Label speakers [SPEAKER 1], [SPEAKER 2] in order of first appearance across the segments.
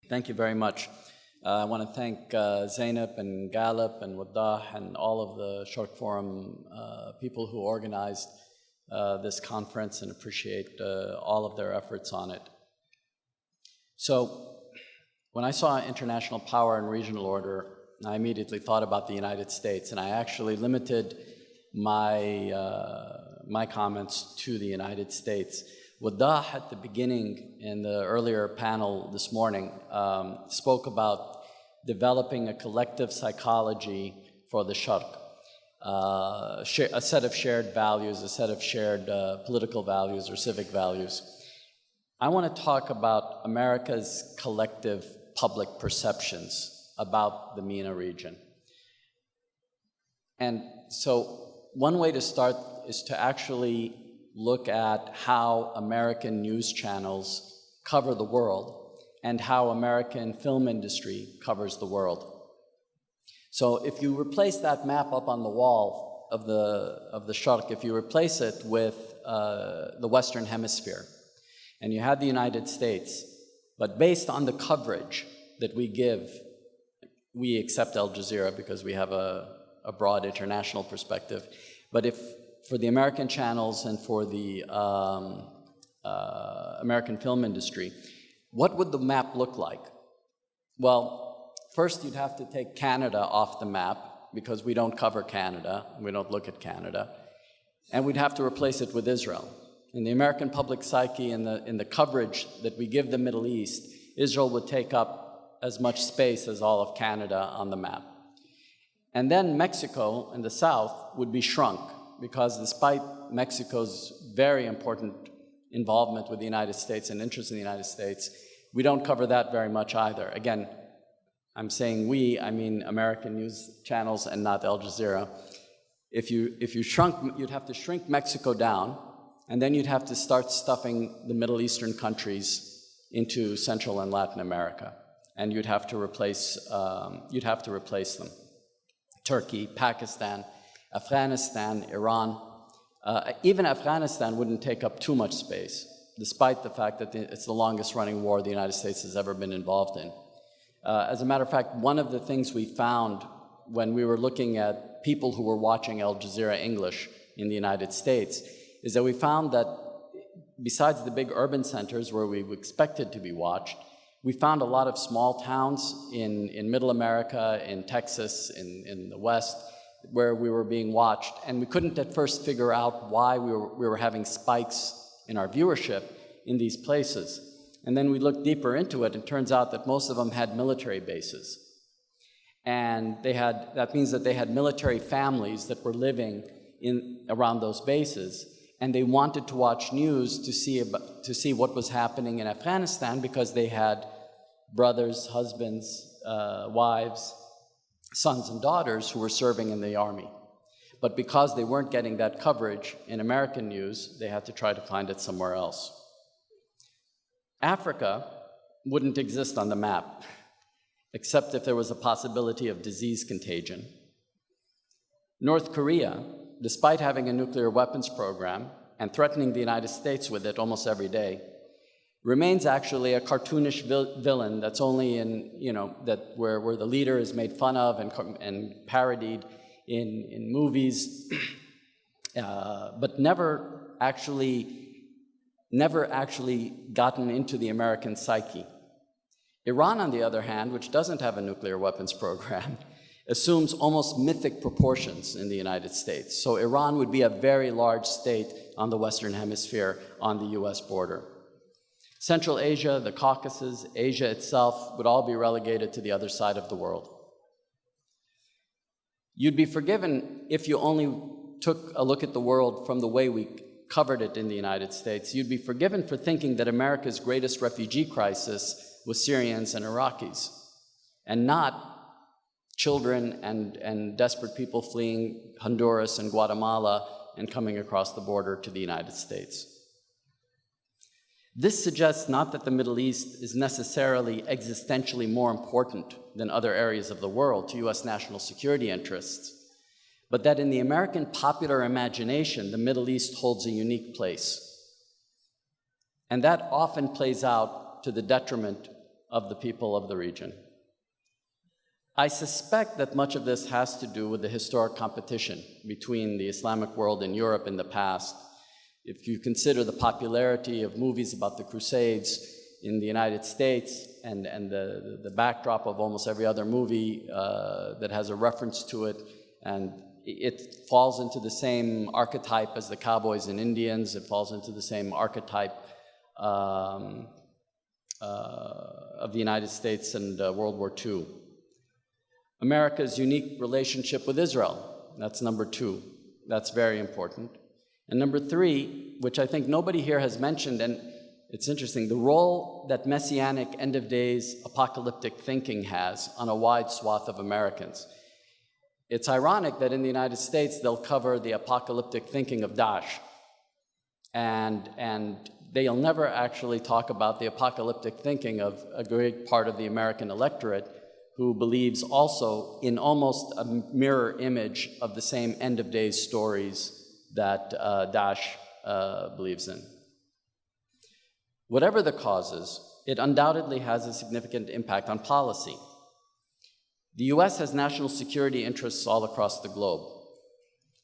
[SPEAKER 1] Thank you very much. I want to thank Zainab and Gallup and Waddah and all of the Sharq Forum people who organized this conference and appreciate all of their efforts on it. So when I saw international power and regional order, I immediately thought about the United States, and I actually limited my, my comments to the United States. Waddah at the beginning in the earlier panel this morning spoke about developing a collective psychology for the Sharq, a set of shared values, a set of shared political values or civic values. I want to talk about America's collective public perceptions about the MENA region. And so one way to start is to actually look at how American news channels cover the world and how American film industry covers the world. So if you replace that map up on the wall of the Sharq, if you replace it with the Western Hemisphere, and you had the United States, but based on the coverage that we give, we accept Al Jazeera because we have a broad international perspective, but if for the American channels and for the American film industry, what would the map look like? Well, first you'd have to take Canada off the map because we don't cover Canada, we don't look at Canada, and we'd have to replace it with Israel. In the American public psyche, in the coverage that we give the Middle East, Israel would take up as much space as all of Canada on the map. And then Mexico in the south would be shrunk, because despite Mexico's very important involvement with the United States and interest in the United States, we don't cover that very much either. Again, I'm saying we, I mean American news channels and not Al Jazeera. If you shrunk, you'd have to shrink Mexico down, and then you'd have to start stuffing the Middle Eastern countries into Central and Latin America, and you'd have to replace them. Turkey, Pakistan, Afghanistan, Iran. Even Afghanistan wouldn't take up too much space, despite the fact that it's the longest running war the United States has ever been involved in. As a matter of fact, one of the things we found when we were looking at people who were watching Al Jazeera English in the United States is that we found that besides the big urban centers where we expected to be watched, we found a lot of small towns in Middle America, in Texas, in the West, where we were being watched, and we couldn't at first figure out why we were having spikes in our viewership in these places. And then we looked deeper into it, and it turns out that most of them had military bases. And that means that they had military families that were living around those bases, and they wanted to watch news to see what was happening in Afghanistan because they had brothers, husbands, wives, sons and daughters who were serving in the army. But because they weren't getting that coverage in American news, they had to try to find it somewhere else. Africa wouldn't exist on the map, except if there was a possibility of disease contagion. North Korea, despite having a nuclear weapons program and threatening the United States with it almost every day, remains actually a cartoonish villain that's only in, where the leader is made fun of and parodied in movies, but never actually gotten into the American psyche. Iran, on the other hand, which doesn't have a nuclear weapons program, assumes almost mythic proportions in the United States. So Iran would be a very large state on the Western Hemisphere on the US border. Central Asia, the Caucasus, Asia itself would all be relegated to the other side of the world. You'd be forgiven if you only took a look at the world from the way we covered it in the United States. You'd be forgiven for thinking that America's greatest refugee crisis was Syrians and Iraqis, and not children and desperate people fleeing Honduras and Guatemala and coming across the border to the United States. This suggests not that the Middle East is necessarily existentially more important than other areas of the world to US national security interests, but that in the American popular imagination, the Middle East holds a unique place. And that often plays out to the detriment of the people of the region. I suspect that much of this has to do with the historic competition between the Islamic world and Europe in the past. If you consider the popularity of movies about the Crusades in the United States and the backdrop of almost every other movie that has a reference to it, and it falls into the same archetype as the cowboys and Indians, it falls into the same archetype of the United States and World War II. America's unique relationship with Israel, that's number 2. That's very important. And number 3, which I think nobody here has mentioned, and it's interesting, the role that messianic end-of-days apocalyptic thinking has on a wide swath of Americans. It's ironic that in the United States, they'll cover the apocalyptic thinking of Daesh, and they'll never actually talk about the apocalyptic thinking of a great part of the American electorate who believes also in almost a mirror image of the same end-of-days stories that Daesh believes in. Whatever the causes, it undoubtedly has a significant impact on policy. The US has national security interests all across the globe.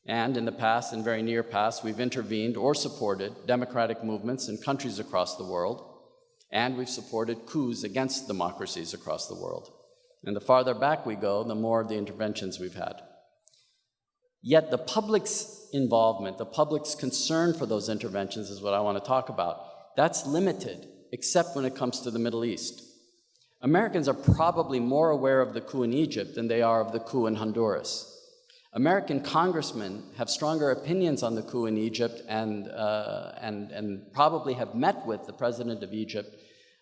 [SPEAKER 1] And in the past and very near past, we've intervened or supported democratic movements in countries across the world, and we've supported coups against democracies across the world. And the farther back we go, the more of the interventions we've had. Yet the public's involvement, the public's concern for those interventions is what I want to talk about. That's limited, except when it comes to the Middle East. Americans are probably more aware of the coup in Egypt than they are of the coup in Honduras. American congressmen have stronger opinions on the coup in Egypt and probably have met with the president of Egypt,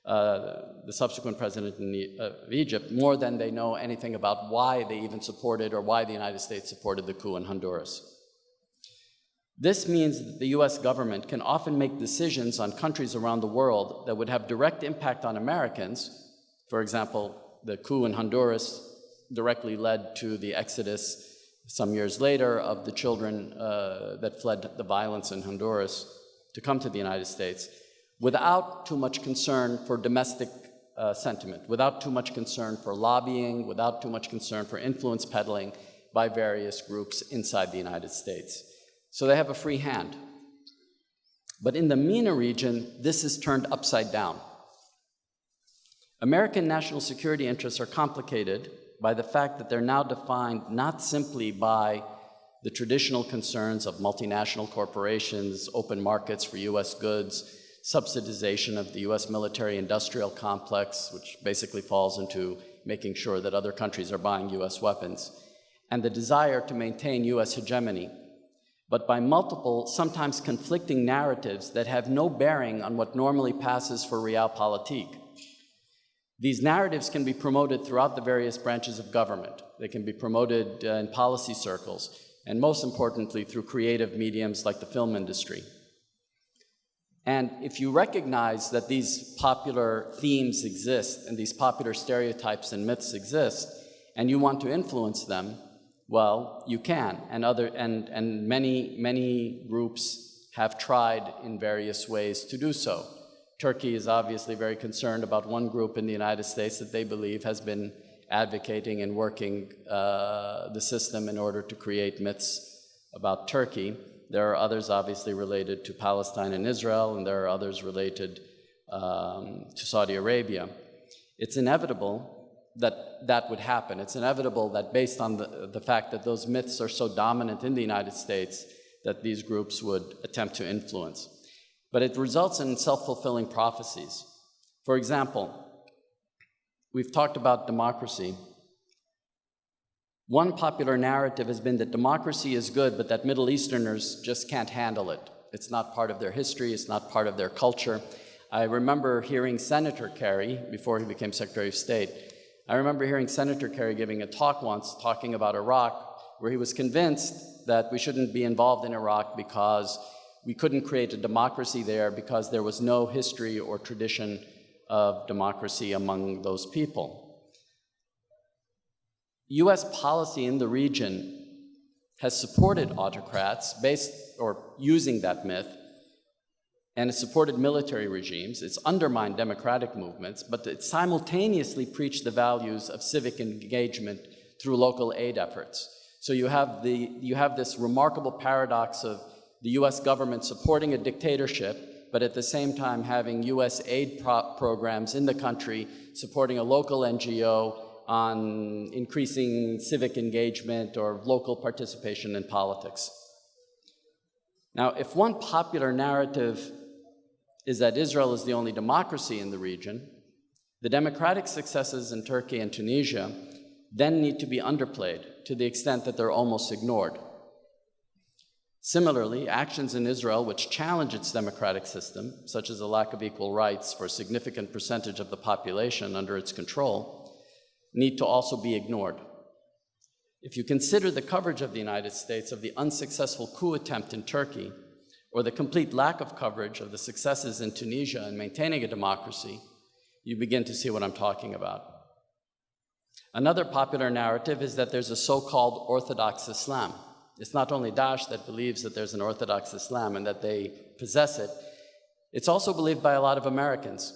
[SPEAKER 1] the subsequent president of Egypt, more than they know anything about why they even supported or why the United States supported the coup in Honduras. This means that the US government can often make decisions on countries around the world that would have direct impact on Americans. For example, the coup in Honduras directly led to the exodus some years later of the children that fled the violence in Honduras to come to the United States, without too much concern for domestic sentiment, without too much concern for lobbying, without too much concern for influence peddling by various groups inside the United States. So they have a free hand. But in the MENA region, this is turned upside down. American national security interests are complicated by the fact that they're now defined not simply by the traditional concerns of multinational corporations, open markets for US goods, subsidization of the US military-industrial complex, which basically falls into making sure that other countries are buying US weapons, and the desire to maintain US hegemony, but by multiple, sometimes conflicting narratives that have no bearing on what normally passes for realpolitik. These narratives can be promoted throughout the various branches of government. They can be promoted in policy circles, and most importantly, through creative mediums like the film industry. And if you recognize that these popular themes exist and these popular stereotypes and myths exist, and you want to influence them, well, you can. And many groups have tried in various ways to do so. Turkey is obviously very concerned about one group in the United States that they believe has been advocating and working the system in order to create myths about Turkey. There are others obviously related to Palestine and Israel, and there are others related to Saudi Arabia. It's inevitable that that would happen. It's inevitable that based on the fact that those myths are so dominant in the United States, that these groups would attempt to influence. But it results in self-fulfilling prophecies. For example, we've talked about democracy. One popular narrative has been that democracy is good, but that Middle Easterners just can't handle it. It's not part of their history, it's not part of their culture. I remember hearing Senator Kerry, before he became Secretary of State, I remember hearing Senator Kerry giving a talk once, talking about Iraq, where he was convinced that we shouldn't be involved in Iraq because we couldn't create a democracy there because there was no history or tradition of democracy among those people. US policy in the region has supported autocrats based or using that myth, and it supported military regimes. It's undermined democratic movements, but it simultaneously preached the values of civic engagement through local aid efforts. So you have this remarkable paradox of the US government supporting a dictatorship, but at the same time having US aid programs in the country supporting a local NGO on increasing civic engagement or local participation in politics. Now, if one popular narrative is that Israel is the only democracy in the region, the democratic successes in Turkey and Tunisia then need to be underplayed to the extent that they're almost ignored. Similarly, actions in Israel which challenge its democratic system, such as a lack of equal rights for a significant percentage of the population under its control, need to also be ignored. If you consider the coverage of the United States of the unsuccessful coup attempt in Turkey, or the complete lack of coverage of the successes in Tunisia in maintaining a democracy, you begin to see what I'm talking about. Another popular narrative is that there's a so-called Orthodox Islam. It's not only Daesh that believes that there's an Orthodox Islam and that they possess it, it's also believed by a lot of Americans.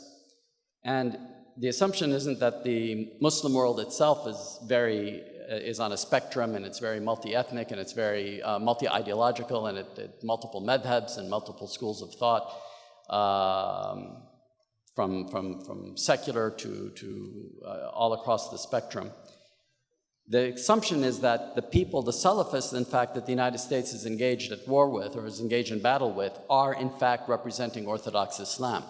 [SPEAKER 1] And the assumption isn't that the Muslim world itself is on a spectrum, and it's very multi-ethnic, and it's very multi-ideological, and it multiple madhabs and multiple schools of thought, from secular to all across the spectrum. The assumption is that the people, the Salafists, in fact, that the United States is engaged at war with or is engaged in battle with, are in fact representing Orthodox Islam.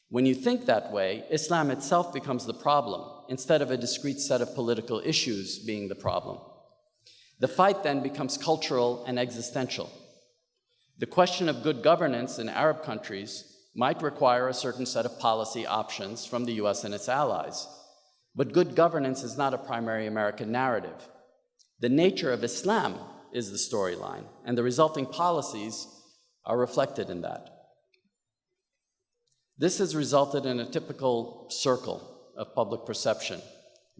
[SPEAKER 1] When you think that way, Islam itself becomes the problem, instead of a discrete set of political issues being the problem. The fight then becomes cultural and existential. The question of good governance in Arab countries might require a certain set of policy options from the US and its allies. But good governance is not a primary American narrative. The nature of Islam is the storyline, and the resulting policies are reflected in that. This has resulted in a typical circle of public perception.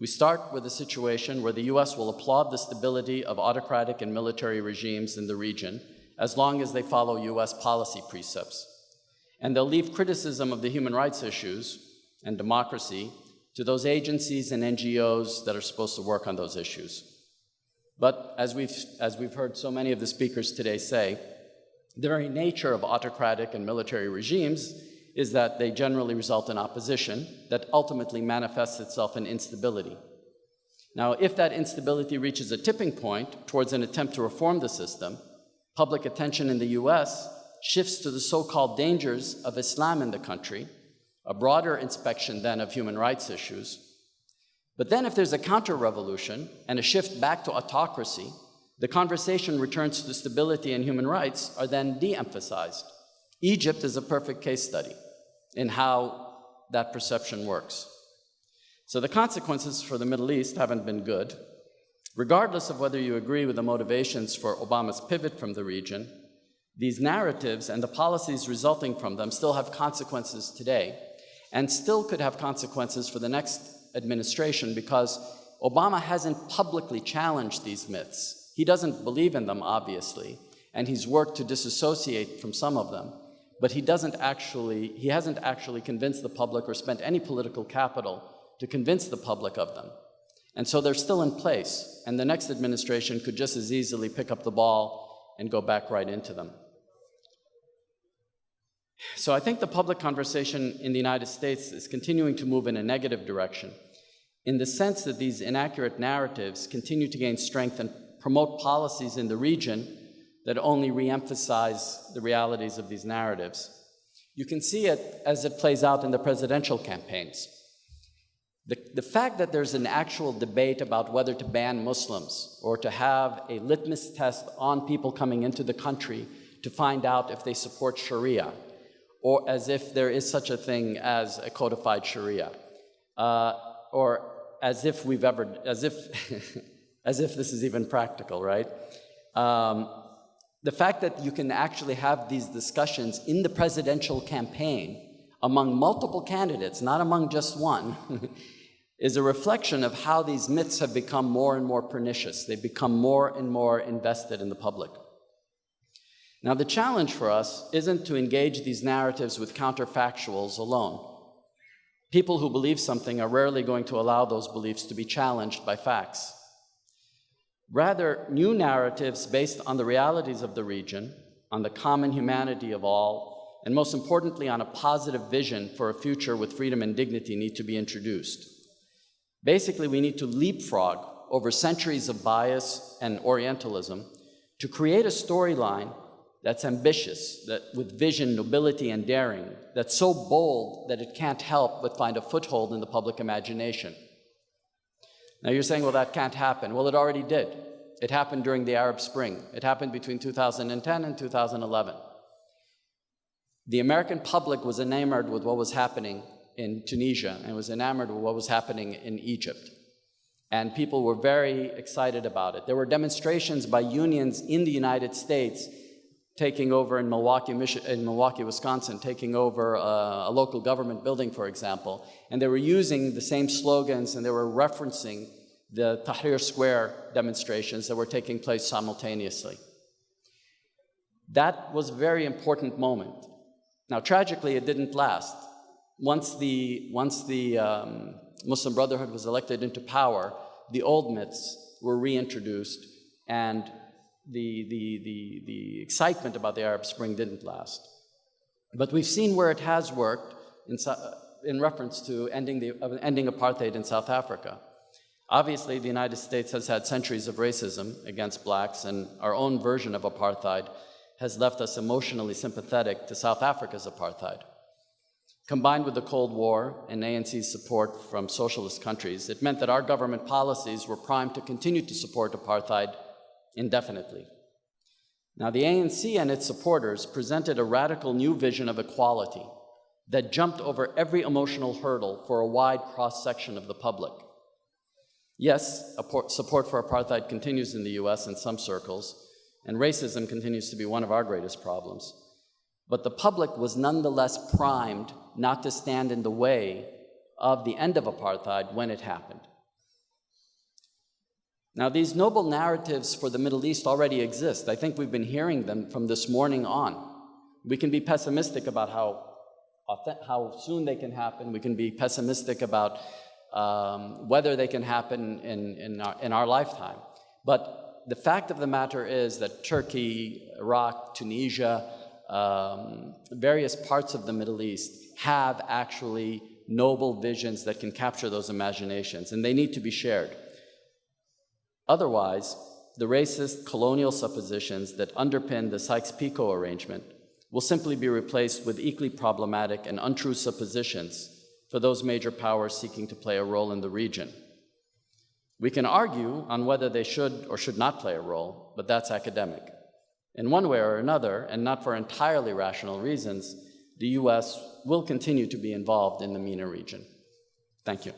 [SPEAKER 1] We start with a situation where the US will applaud the stability of autocratic and military regimes in the region as long as they follow US policy precepts. And they'll leave criticism of the human rights issues and democracy to those agencies and NGOs that are supposed to work on those issues. But as we've heard so many of the speakers today say, the very nature of autocratic and military regimes is that they generally result in opposition that ultimately manifests itself in instability. Now, if that instability reaches a tipping point towards an attempt to reform the system, public attention in the US shifts to the so-called dangers of Islam in the country, a broader inspection then of human rights issues. But then if there's a counter-revolution and a shift back to autocracy, the conversation returns to stability and human rights are then de-emphasized. Egypt is a perfect case study in how that perception works. So the consequences for the Middle East haven't been good. Regardless of whether you agree with the motivations for Obama's pivot from the region, these narratives and the policies resulting from them still have consequences today, and still could have consequences for the next administration, because Obama hasn't publicly challenged these myths. He doesn't believe in them, obviously, and he's worked to disassociate from some of them, but he hasn't actually convinced the public or spent any political capital to convince the public of them. And so they're still in place, and the next administration could just as easily pick up the ball and go back right into them. So I think the public conversation in the United States is continuing to move in a negative direction, in the sense that these inaccurate narratives continue to gain strength and promote policies in the region that only re-emphasize the realities of these narratives. You can see it as it plays out in the presidential campaigns. The fact that there's an actual debate about whether to ban Muslims or to have a litmus test on people coming into the country to find out if they support Sharia, or as if there is such a thing as a codified Sharia, or as if as if this is even practical, right? The fact that you can actually have these discussions in the presidential campaign among multiple candidates, not among just one, is a reflection of how these myths have become more and more pernicious. They become more and more invested in the public. Now, the challenge for us isn't to engage these narratives with counterfactuals alone. People who believe something are rarely going to allow those beliefs to be challenged by facts. Rather, new narratives based on the realities of the region, on the common humanity of all, and most importantly, on a positive vision for a future with freedom and dignity need to be introduced. Basically, we need to leapfrog over centuries of bias and Orientalism to create a storyline that's ambitious, that with vision, nobility, and daring, that's so bold that it can't help but find a foothold in the public imagination. Now you're saying, well, that can't happen. Well, it already did. It happened during the Arab Spring. It happened between 2010 and 2011. The American public was enamored with what was happening in Tunisia and was enamored with what was happening in Egypt. And people were very excited about it. There were demonstrations by unions in the United States taking over in Milwaukee, Wisconsin, taking over a local government building, for example. And they were using the same slogans and they were referencing the Tahrir Square demonstrations that were taking place simultaneously. That was a very important moment. Now, tragically, it didn't last. Once the Muslim Brotherhood was elected into power, the old myths were reintroduced, and the excitement about the Arab Spring didn't last. But we've seen where it has worked in reference to ending apartheid in South Africa. Obviously, the United States has had centuries of racism against blacks, and our own version of apartheid has left us emotionally sympathetic to South Africa's apartheid. Combined with the Cold War and ANC's support from socialist countries, it meant that our government policies were primed to continue to support apartheid indefinitely. Now, the ANC and its supporters presented a radical new vision of equality that jumped over every emotional hurdle for a wide cross-section of the public. Yes, support for apartheid continues in the US in some circles, and racism continues to be one of our greatest problems. But the public was nonetheless primed not to stand in the way of the end of apartheid when it happened. Now, these noble narratives for the Middle East already exist. I think we've been hearing them from this morning on. We can be pessimistic about how soon they can happen. We can be pessimistic about whether they can happen in our lifetime. But the fact of the matter is that Turkey, Iraq, Tunisia, various parts of the Middle East have actually noble visions that can capture those imaginations, and they need to be shared. Otherwise, the racist colonial suppositions that underpin the Sykes-Picot arrangement will simply be replaced with equally problematic and untrue suppositions for those major powers seeking to play a role in the region. We can argue on whether they should or should not play a role, but that's academic. In one way or another, and not for entirely rational reasons, the US will continue to be involved in the MENA region. Thank you.